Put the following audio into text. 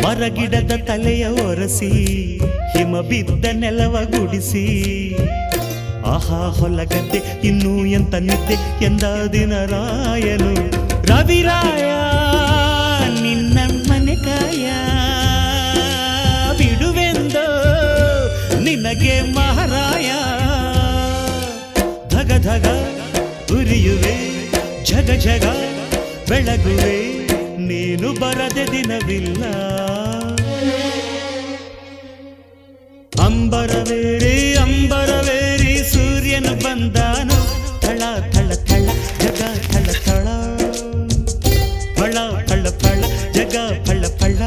ಮರಗಿಡದ ತಲೆಯ ಒರೆಸಿ ಹಿಮ ಬಿದ್ದ ನೆಲವ ಗುಡಿಸಿ ಆಹಾ ಹೊಲಗದ್ದೆ ಇನ್ನೂ ಎಂತ ನಿದ್ದೆ ಎಂದ ದಿನರಾಯನು ರವಿರಾಯ ನಿನ್ನ ಮನೆ ಕಾಯ ಬಿಡುವೆಂದೋ ನಿನಗೆ ಮಹಾರಾಯ ಧಗ ಧಗ ಉರಿಯುವೆ ಜಗ ಜಗ ಬೆಳಗುವೆ ನೀನು ಬರದೆ ದಿನವಿಲ್ಲ ಅಂಬರವೇರಿ ಸೂರ್ಯನು ಬಂದಾನು ಥಳ ಥಳ ಥಳ ಜಗ ಥಳ ಥಳ ಫಳ ಫಳ ಫಳ ಜಗ ಫಳ ಫಳ